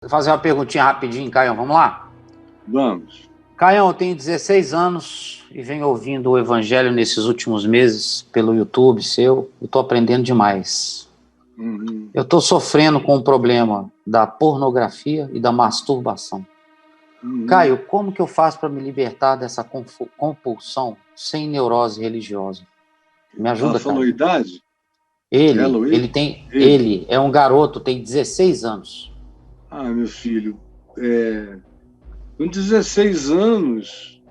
Vou fazer uma perguntinha rapidinho, Caião, vamos lá? Vamos. Caião, eu tenho 16 anos e venho ouvindo o Evangelho nesses últimos meses pelo YouTube seu. Eu estou aprendendo demais. Eu estou sofrendo com o problema da pornografia e da masturbação. Caio, como que eu faço para me libertar dessa compulsão sem neurose religiosa? Me ajuda, Ela falou Caio. idade? Ele é um garoto, tem 16 anos. Ah, meu filho, com 16 anos,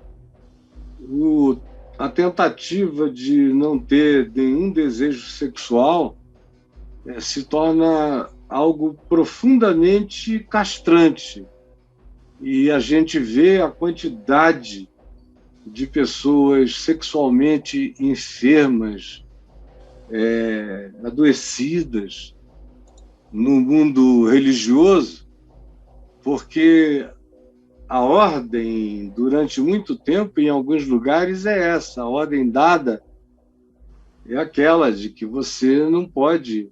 a tentativa de não ter nenhum desejo sexual se torna algo profundamente castrante. E a gente vê a quantidade de pessoas sexualmente enfermas, adoecidas no mundo religioso, porque a ordem, durante muito tempo, em alguns lugares, é essa. A ordem dada é aquela de que você não pode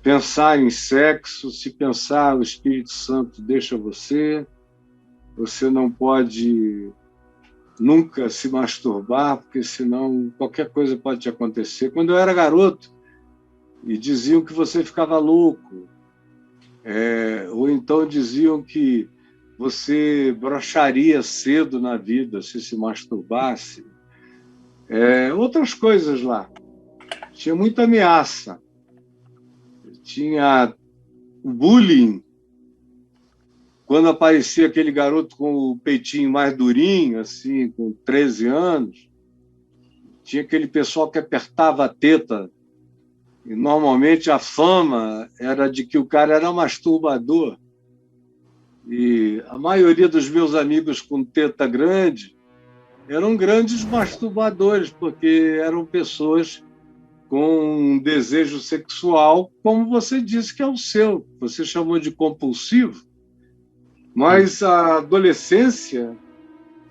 pensar em sexo, se pensar, o Espírito Santo deixa você não pode nunca se masturbar, porque senão qualquer coisa pode te acontecer. Quando eu era garoto, e diziam que você ficava louco, ou então diziam que você broxaria cedo na vida se masturbasse. Outras coisas lá. Tinha muita ameaça. Tinha o bullying. Quando aparecia aquele garoto com o peitinho mais durinho, assim, com 13 anos, tinha aquele pessoal que apertava a teta. E normalmente a fama era de que o cara era masturbador. E a maioria dos meus amigos com teta grande eram grandes masturbadores, porque eram pessoas com um desejo sexual, como você disse que é o seu. Você chamou de compulsivo, mas a adolescência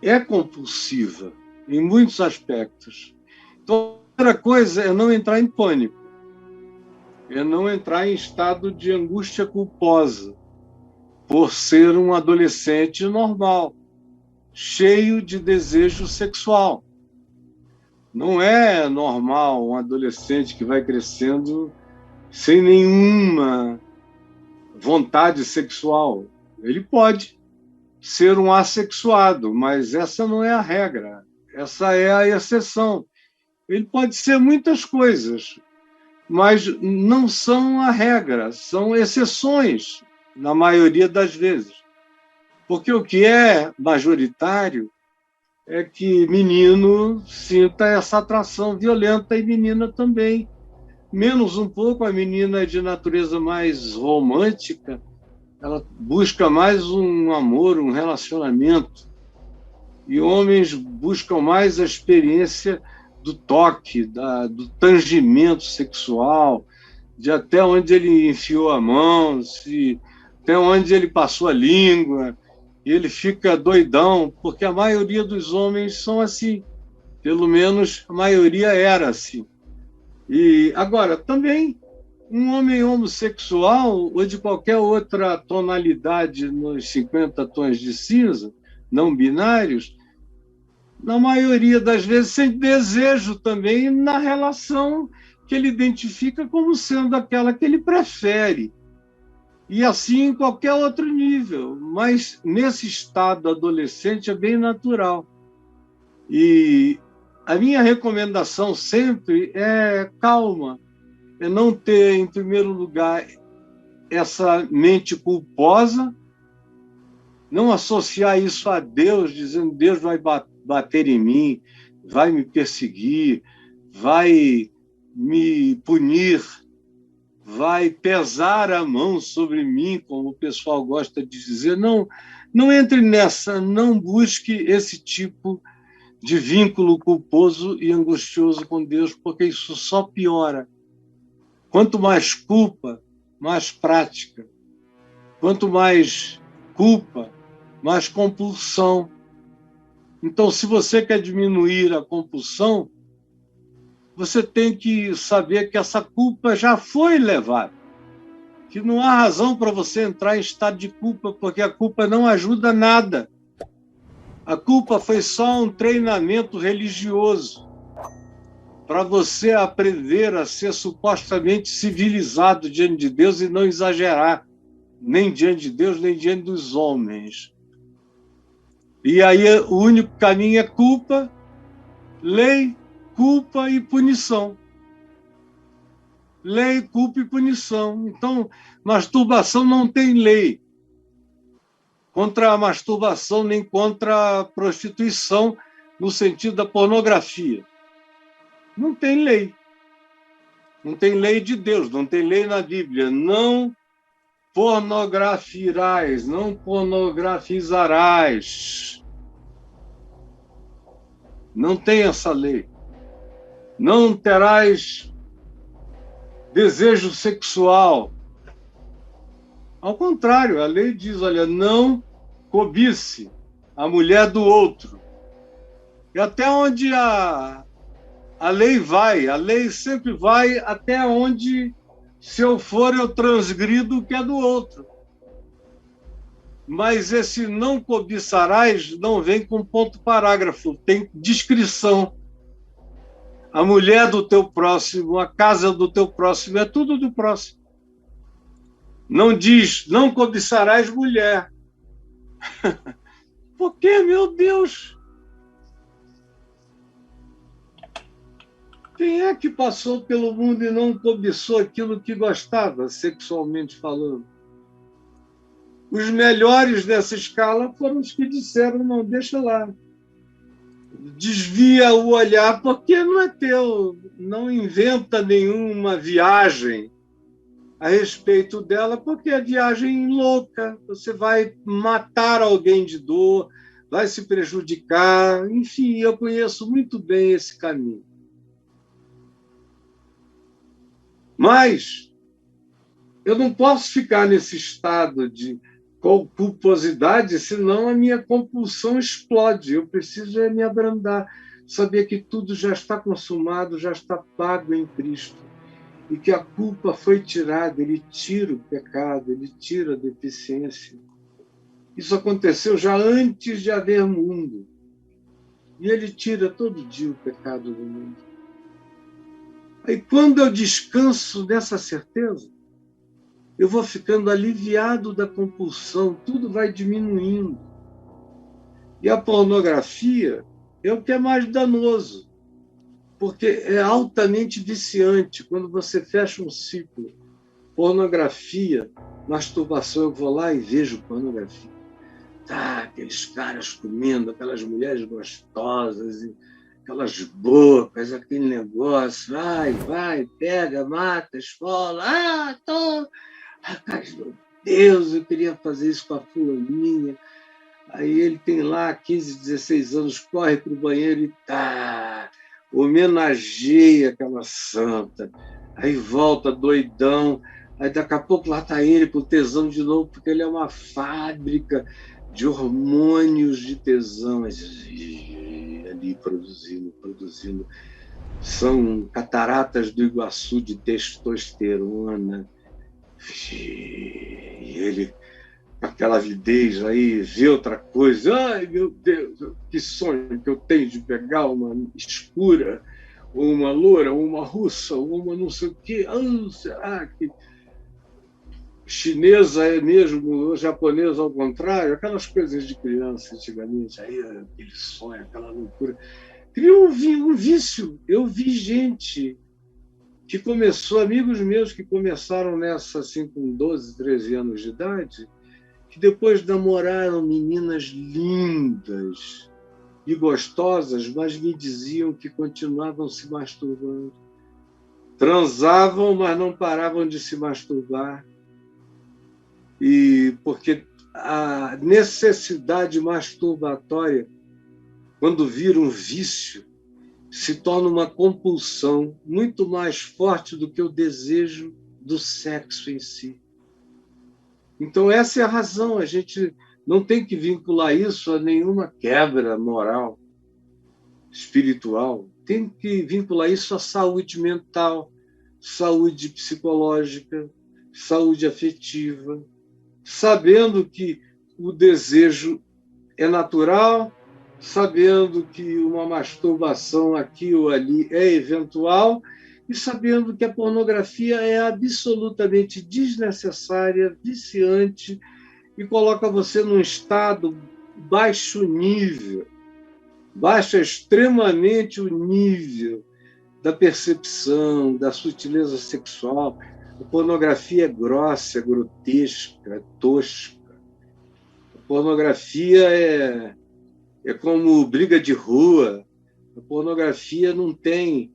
é compulsiva em muitos aspectos. Então, a primeira coisa é não entrar em pânico, é não entrar em estado de angústia culposa por ser um adolescente normal, cheio de desejo sexual. Não é normal um adolescente que vai crescendo sem nenhuma vontade sexual. Ele pode ser um assexuado, mas essa não é a regra, essa é a exceção. Ele pode ser muitas coisas, mas não são a regra, são exceções, na maioria das vezes. Porque o que é majoritário é que menino sinta essa atração violenta e menina também. Menos um pouco, a menina é de natureza mais romântica, ela busca mais um amor, um relacionamento. E homens buscam mais a experiência do toque, do tangimento sexual, de até onde ele enfiou a mão, até onde ele passou a língua, e ele fica doidão, porque a maioria dos homens são assim, pelo menos a maioria era assim. E agora, também, um homem homossexual ou de qualquer outra tonalidade nos 50 tons de cinza, não binários, na maioria das vezes sem desejo também na relação que ele identifica como sendo aquela que ele prefere. E assim em qualquer outro nível. Mas nesse estado adolescente é bem natural. E a minha recomendação sempre é calma, é não ter, em primeiro lugar, essa mente culposa, não associar isso a Deus, dizendo Deus vai bater em mim, vai me perseguir, vai me punir, vai pesar a mão sobre mim, como o pessoal gosta de dizer. Não, não entre nessa, não busque esse tipo de vínculo culposo e angustioso com Deus, porque isso só piora. Quanto mais culpa, mais prática. Quanto mais culpa, mais compulsão. Então, se você quer diminuir a compulsão, você tem que saber que essa culpa já foi levada. que não há razão para você entrar em estado de culpa, porque a culpa não ajuda nada. A culpa foi só um treinamento religioso para você aprender a ser supostamente civilizado diante de Deus e não exagerar, nem diante de Deus, nem diante dos homens. E aí o único caminho é culpa, lei, culpa e punição. Lei, culpa e punição. Então, masturbação não tem lei contra a masturbação nem contra a prostituição no sentido da pornografia. Não tem lei. Não tem lei de Deus, não tem lei na Bíblia. Não pornografirás, não pornografizarás. Não tem essa lei. Não terás desejo sexual. Ao contrário, a lei diz, olha, não cobice a mulher do outro. E até onde a lei vai, a lei sempre vai até onde, se eu for, eu transgrido o que é do outro. Mas esse não cobiçarás não vem com ponto parágrafo, tem descrição. A mulher do teu próximo, a casa do teu próximo, é tudo do próximo. Não diz, não cobiçarás mulher. Por quê, meu Deus? Quem é que passou pelo mundo e não cobiçou aquilo que gostava, sexualmente falando? Os melhores dessa escala foram os que disseram, não, deixa lá. Desvia o olhar, porque não é teu. Não inventa nenhuma viagem a respeito dela, porque é viagem louca. Você vai matar alguém de dor, vai se prejudicar. Enfim, eu conheço muito bem esse caminho. Mas eu não posso ficar nesse estado de culposidade, senão a minha compulsão explode. Eu preciso me abrandar, saber que tudo já está consumado, já está pago em Cristo. E que a culpa foi tirada, ele tira o pecado, ele tira a deficiência. Isso aconteceu já antes de haver mundo. E ele tira todo dia o pecado do mundo. Aí quando eu descanso nessa certeza, eu vou ficando aliviado da compulsão, tudo vai diminuindo. E a pornografia é o que é mais danoso, porque é altamente viciante. Quando você fecha um ciclo, pornografia, masturbação, eu vou lá e vejo pornografia. Tá, aqueles caras comendo, aquelas mulheres gostosas, aquelas bocas, aquele negócio, vai, pega, mata, esfola, tô... meu Deus, eu queria fazer isso com a fulaninha. Aí ele tem lá 15, 16 anos, corre para o banheiro e homenageia aquela santa. Aí volta doidão, aí daqui a pouco lá está ele com tesão de novo, porque ele é uma fábrica de hormônios de tesão. Ali produzindo. São cataratas do Iguaçu de testosterona. E ele, com aquela avidez aí, vê outra coisa. Ai, meu Deus, que sonho que eu tenho de pegar uma escura, ou uma loura, ou uma russa, ou uma não sei o quê. Será que chinesa é mesmo, ou japonesa ao contrário? Aquelas coisas de criança antigamente, aí aquele sonho, aquela loucura. Criou um vício. Eu vi gente que começou, amigos meus que começaram nessa assim com 12, 13 anos de idade, que depois namoraram meninas lindas e gostosas, mas me diziam que continuavam se masturbando. Transavam, mas não paravam de se masturbar. E porque a necessidade masturbatória, quando vira um vício, se torna uma compulsão muito mais forte do que o desejo do sexo em si. Então, essa é a razão. A gente não tem que vincular isso a nenhuma quebra moral, espiritual. Tem que vincular isso à saúde mental, saúde psicológica, saúde afetiva, sabendo que o desejo é natural, sabendo que uma masturbação aqui ou ali é eventual e sabendo que a pornografia é absolutamente desnecessária, viciante e coloca você num estado baixo nível, baixa extremamente o nível da percepção, da sutileza sexual. A pornografia é grossa, é grotesca, é tosca. A pornografia é como briga de rua. A pornografia não tem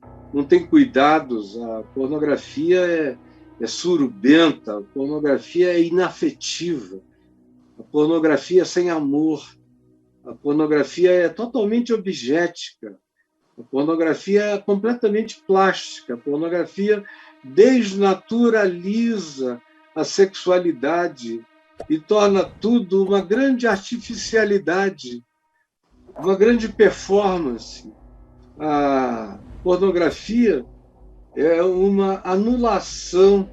cuidados. A pornografia é surubenta. A pornografia é inafetiva. A pornografia é sem amor. A pornografia é totalmente objetica. A pornografia é completamente plástica. A pornografia desnaturaliza a sexualidade e torna tudo uma grande artificialidade, uma grande performance. A pornografia é uma anulação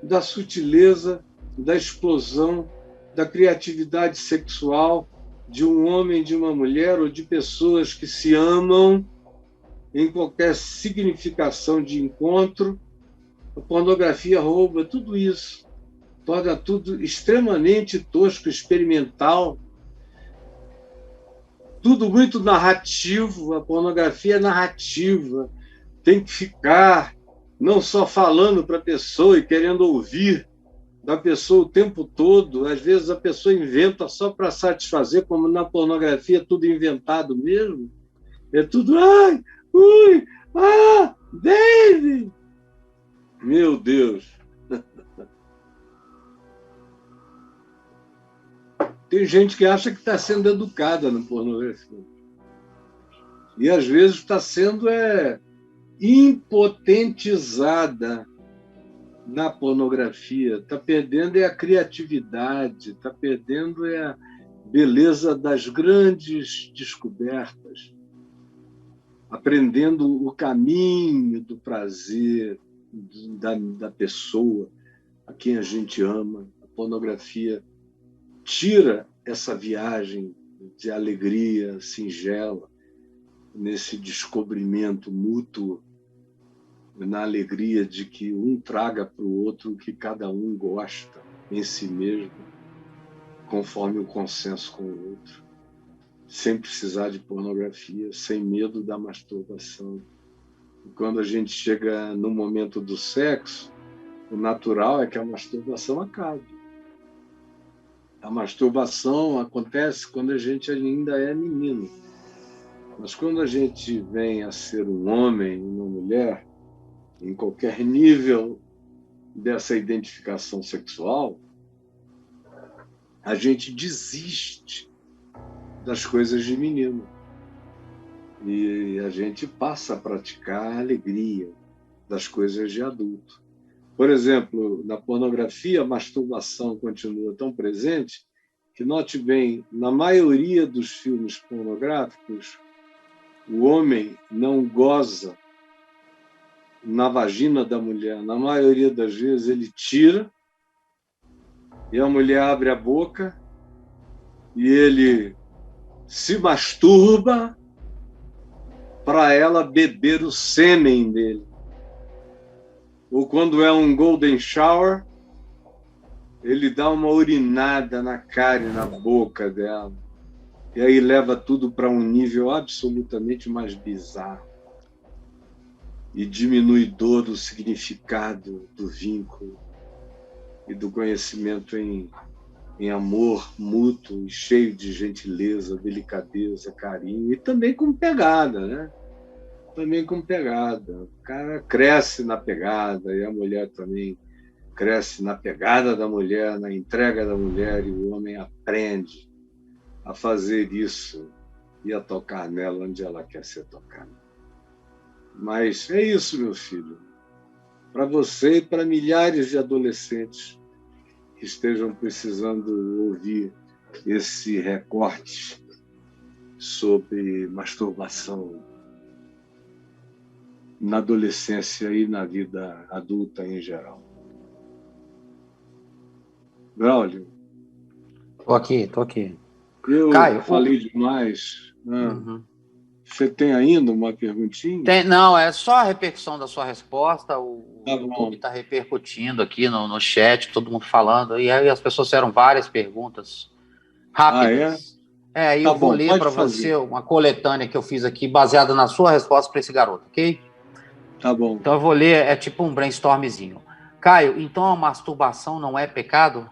da sutileza, da explosão, da criatividade sexual de um homem, de uma mulher ou de pessoas que se amam em qualquer significação de encontro. A pornografia rouba tudo isso, torna tudo extremamente tosco, experimental, tudo muito narrativo. A pornografia é narrativa, tem que ficar não só falando para a pessoa e querendo ouvir da pessoa o tempo todo. Às vezes a pessoa inventa só para satisfazer, como na pornografia, tudo inventado mesmo. É tudo, ai, ui, ah, David! Meu Deus! Tem gente que acha que está sendo educada na pornografia. E, às vezes, está sendo impotentizada na pornografia. Está perdendo a criatividade, está perdendo a beleza das grandes descobertas, aprendendo o caminho do prazer da pessoa a quem a gente ama. A pornografia tira essa viagem de alegria singela, nesse descobrimento mútuo, na alegria de que um traga para o outro o que cada um gosta em si mesmo, conforme o consenso com o outro, sem precisar de pornografia, sem medo da masturbação. E quando a gente chega no momento do sexo, o natural é que a masturbação acabe. A masturbação acontece quando a gente ainda é menino. Mas quando a gente vem a ser um homem, uma mulher, em qualquer nível dessa identificação sexual, a gente desiste das coisas de menino. E a gente passa a praticar a alegria das coisas de adulto. Por exemplo, na pornografia, a masturbação continua tão presente que, note bem, na maioria dos filmes pornográficos, o homem não goza na vagina da mulher. Na maioria das vezes, ele tira e a mulher abre a boca e ele se masturba para ela beber o sêmen dele. Ou quando é um golden shower, ele dá uma urinada na cara e na boca dela. E aí leva tudo para um nível absolutamente mais bizarro e diminuidor do significado do vínculo e do conhecimento em amor mútuo e cheio de gentileza, delicadeza, carinho e também com pegada, né? Também com pegada. O cara cresce na pegada e a mulher também cresce na pegada da mulher, na entrega da mulher, e o homem aprende a fazer isso e a tocar nela onde ela quer ser tocada. Mas é isso, meu filho. Para você e para milhares de adolescentes que estejam precisando ouvir esse recorte sobre masturbação na adolescência e na vida adulta em geral. Braulio. Tô aqui. Eu Caio, falei demais. Uhum. Você tem ainda uma perguntinha? Não, é só a repercussão da sua resposta. O Tá YouTube bom. está repercutindo aqui no chat, todo mundo falando. E aí as pessoas fizeram várias perguntas rápidas. Aí Tá eu vou bom, ler pode para fazer. você uma coletânea que eu fiz aqui, baseada na sua resposta para esse garoto, ok? Tá bom. Então eu vou ler, é tipo um brainstormzinho. Caio, então a masturbação não é pecado?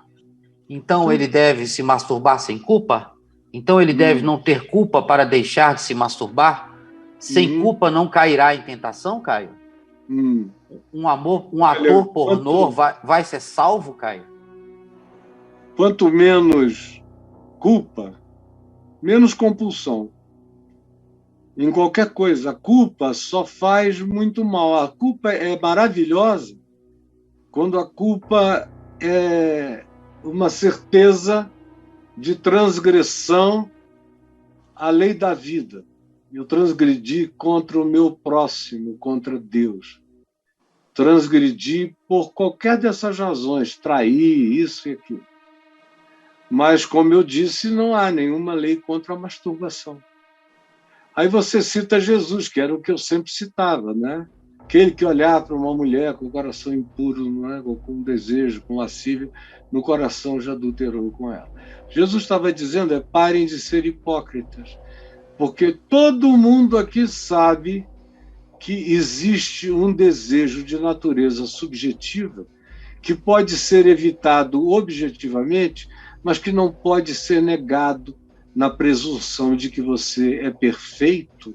Então ele deve se masturbar sem culpa? Então ele deve não ter culpa para deixar de se masturbar? Sem culpa não cairá em tentação, Caio? Um ator pornô vai ser salvo, Caio? Quanto menos culpa, menos compulsão. Em qualquer coisa, a culpa só faz muito mal. A culpa é maravilhosa quando a culpa é uma certeza de transgressão à lei da vida. Eu transgredi contra o meu próximo, contra Deus. Transgredi por qualquer dessas razões, trair, isso e aquilo. Mas, como eu disse, não há nenhuma lei contra a masturbação. Aí você cita Jesus, que era o que eu sempre citava, né? Aquele que olhar para uma mulher com o coração impuro, não é? Ou com desejo, com lascívia, no coração já adulterou com ela. Jesus estava dizendo, parem de ser hipócritas, porque todo mundo aqui sabe que existe um desejo de natureza subjetiva que pode ser evitado objetivamente, mas que não pode ser negado na presunção de que você é perfeito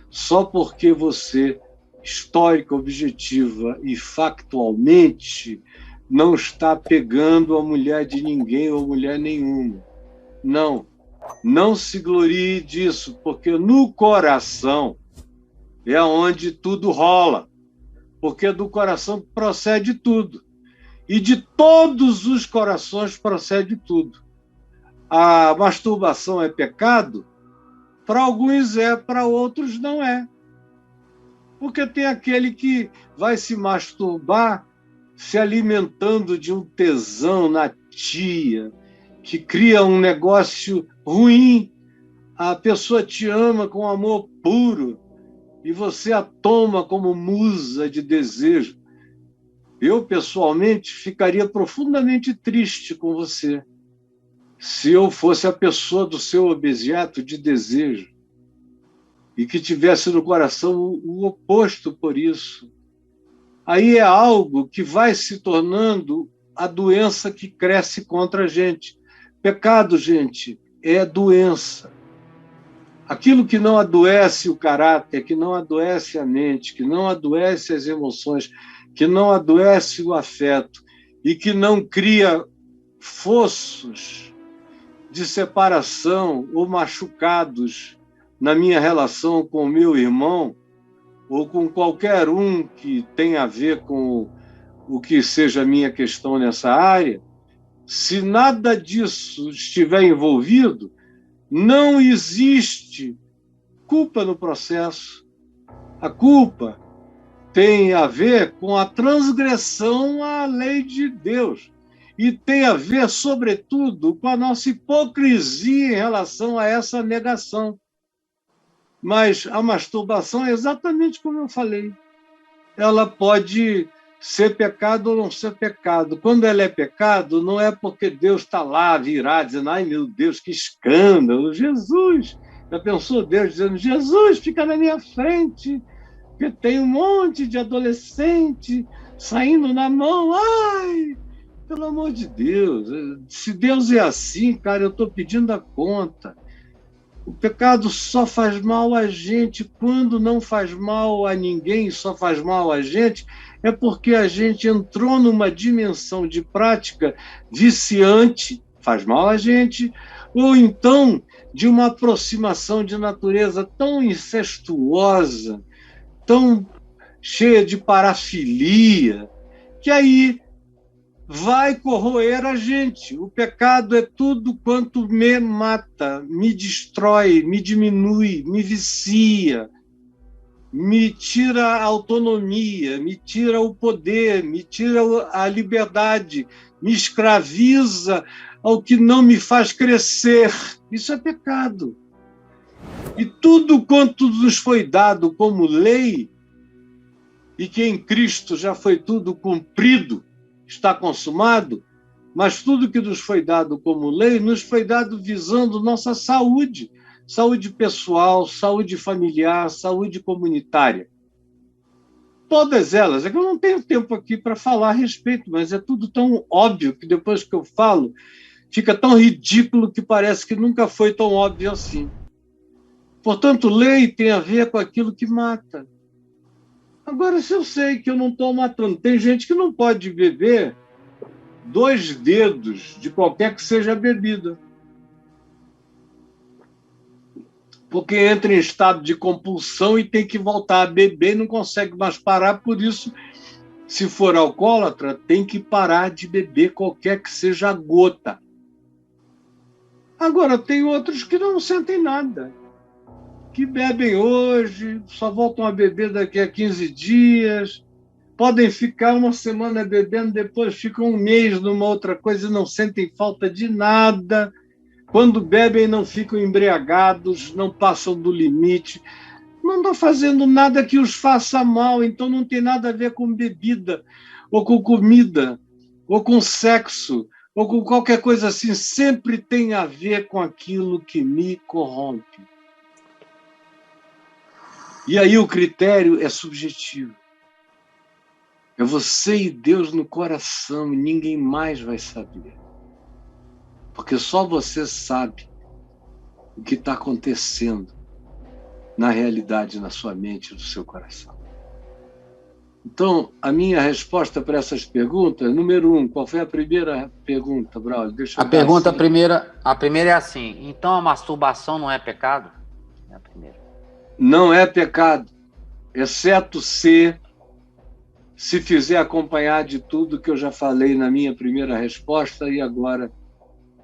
só porque você, histórica, objetiva e factualmente, não está pegando a mulher de ninguém ou mulher nenhuma. Não se glorie disso, porque no coração é onde tudo rola, porque do coração procede tudo. E de todos os corações procede tudo. A masturbação é pecado? Para alguns é, para outros não é. Porque tem aquele que vai se masturbar se alimentando de um tesão na tia, que cria um negócio ruim. A pessoa te ama com amor puro e você a toma como musa de desejo. Eu, pessoalmente, ficaria profundamente triste com você se eu fosse a pessoa do seu objeto de desejo e que tivesse no coração o oposto por isso. Aí é algo que vai se tornando a doença que cresce contra a gente. Pecado, gente, é doença. Aquilo que não adoece o caráter, que não adoece a mente, que não adoece as emoções, que não adoece o afeto e que não cria fossos de separação ou machucados na minha relação com o meu irmão ou com qualquer um que tenha a ver com o que seja a minha questão nessa área, se nada disso estiver envolvido, não existe culpa no processo. A culpa tem a ver com a transgressão à lei de Deus e tem a ver, sobretudo, com a nossa hipocrisia em relação a essa negação. Mas a masturbação é exatamente como eu falei. Ela pode ser pecado ou não ser pecado. Quando ela é pecado, não é porque Deus está lá virado, dizendo, ai meu Deus, que escândalo, Jesus! Já pensou Deus dizendo, Jesus, fica na minha frente, porque tem um monte de adolescente saindo na mão, ai, pelo amor de Deus, se Deus é assim, cara, eu estou pedindo a conta. O pecado só faz mal a gente. Quando não faz mal a ninguém, só faz mal a gente, é porque a gente entrou numa dimensão de prática viciante, faz mal a gente, ou então de uma aproximação de natureza tão incestuosa, tão cheia de parafilia, que aí vai corroer a gente. O pecado é tudo quanto me mata, me destrói, me diminui, me vicia. me tira a autonomia, me tira o poder, me tira a liberdade, me escraviza ao que não me faz crescer. Isso é pecado. E tudo quanto nos foi dado como lei, e que em Cristo já foi tudo cumprido, está consumado, mas tudo que nos foi dado como lei, nos foi dado visando nossa saúde, saúde pessoal, saúde familiar, saúde comunitária. Todas elas. É que eu não tenho tempo aqui para falar a respeito, mas é tudo tão óbvio que depois que eu falo, fica tão ridículo que parece que nunca foi tão óbvio assim. Portanto, lei tem a ver com aquilo que mata. Agora, se eu sei que eu não estou matando, tem gente que não pode beber 2 dedos de qualquer que seja a bebida, porque entra em estado de compulsão e tem que voltar a beber e não consegue mais parar. Por isso, se for alcoólatra, tem que parar de beber qualquer que seja a gota. Agora, tem outros que não sentem nada, que bebem hoje, só voltam a beber daqui a 15 dias, podem ficar uma semana bebendo, depois ficam um mês numa outra coisa e não sentem falta de nada. Quando bebem, não ficam embriagados, não passam do limite, não estão fazendo nada que os faça mal, então não tem nada a ver com bebida, ou com comida, ou com sexo, ou com qualquer coisa assim. Sempre tem a ver com aquilo que me corrompe. E aí o critério é subjetivo. É você e Deus no coração, e ninguém mais vai saber. Porque só você sabe o que está acontecendo na realidade, na sua mente e no seu coração. Então, a minha resposta para essas perguntas, número 1, qual foi a primeira pergunta, Braulio? A pergunta primeira é assim: então a masturbação não é pecado? É a primeira. Não é pecado, exceto se fizer acompanhar de tudo que eu já falei na minha primeira resposta e agora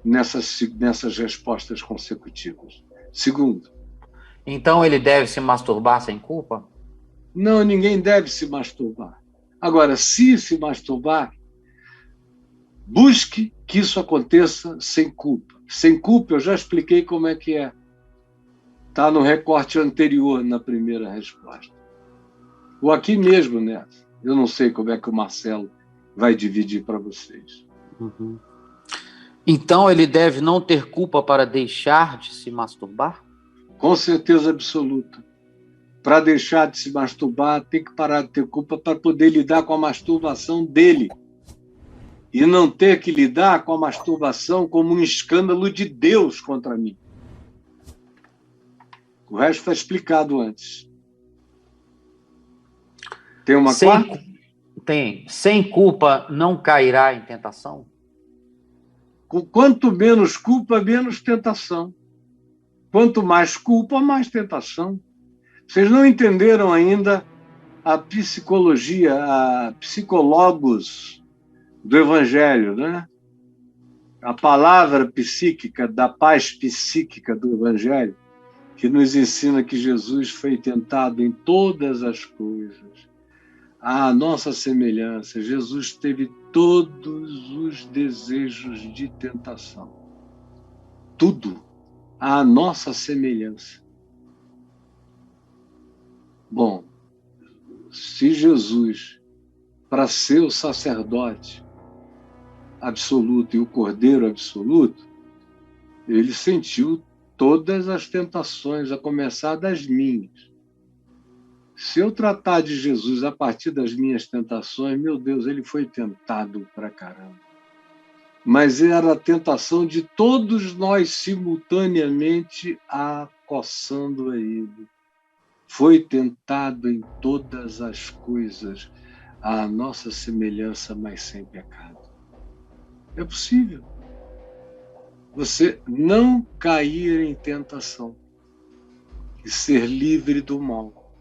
nessas respostas consecutivas. Segundo. Então ele deve se masturbar sem culpa? Não, ninguém deve se masturbar. Agora, se masturbar, busque que isso aconteça sem culpa. Sem culpa, eu já expliquei como é que é. Está no recorte anterior, na primeira resposta. Ou aqui mesmo, né? Eu não sei como é que o Marcelo vai dividir para vocês. Uhum. Então ele deve não ter culpa para deixar de se masturbar? Com certeza absoluta. Para deixar de se masturbar, tem que parar de ter culpa para poder lidar com a masturbação dele. E não ter que lidar com a masturbação como um escândalo de Deus contra mim. O resto está explicado antes. Tem uma quarta? Tem. Sem culpa não cairá em tentação? Com quanto menos culpa, menos tentação. Quanto mais culpa, mais tentação. Vocês não entenderam ainda a psicologia, a psicologos do Evangelho, né? A palavra psíquica, da paz psíquica do Evangelho, que nos ensina que Jesus foi tentado em todas as coisas. À nossa semelhança, Jesus teve todos os desejos de tentação. Tudo à nossa semelhança. Bom, se Jesus, para ser o sacerdote absoluto e o cordeiro absoluto, ele sentiu todas as tentações, a começar das minhas. Se eu tratar de Jesus a partir das minhas tentações, meu Deus, ele foi tentado pra caramba. Mas era a tentação de todos nós simultaneamente acossando a ele. Foi tentado em todas as coisas à nossa semelhança, mas sem pecado. É possível você não cair em tentação e ser livre do mal.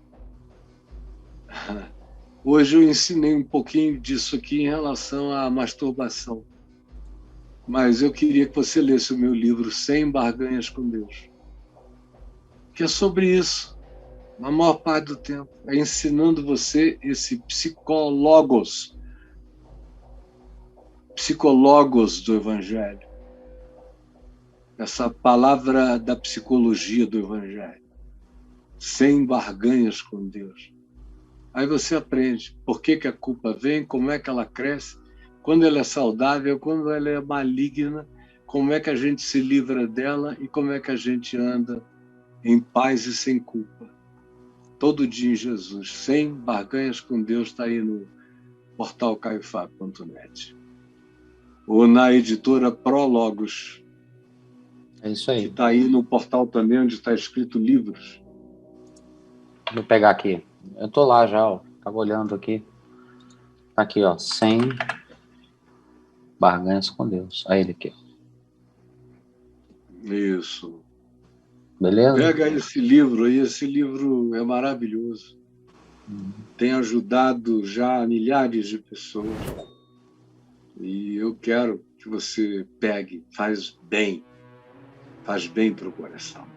Hoje eu ensinei um pouquinho disso aqui em relação à masturbação, mas eu queria que você lesse o meu livro 100 Barganhas com Deus, que é sobre isso. na maior parte do tempo, é ensinando você esse psicologos do Evangelho, essa palavra da psicologia do Evangelho, sem barganhas com Deus. Aí você aprende por que a culpa vem, como é que ela cresce, quando ela é saudável, quando ela é maligna, como é que a gente se livra dela e como é que a gente anda em paz e sem culpa. Todo dia em Jesus, sem barganhas com Deus, está aí no portal caifá.net. Ou na editora Prólogos. É isso aí. Que está aí no portal também, onde está escrito livros. Vou pegar aqui. Eu tô lá já, ó. Tava olhando aqui. Tá aqui, ó. 100 barganhas com Deus. Aí ele aqui. Isso. Beleza? Pega esse livro aí. Esse livro é maravilhoso. Tem ajudado já milhares de pessoas. E eu quero que você pegue. Faz bem. Faz bem para o coração.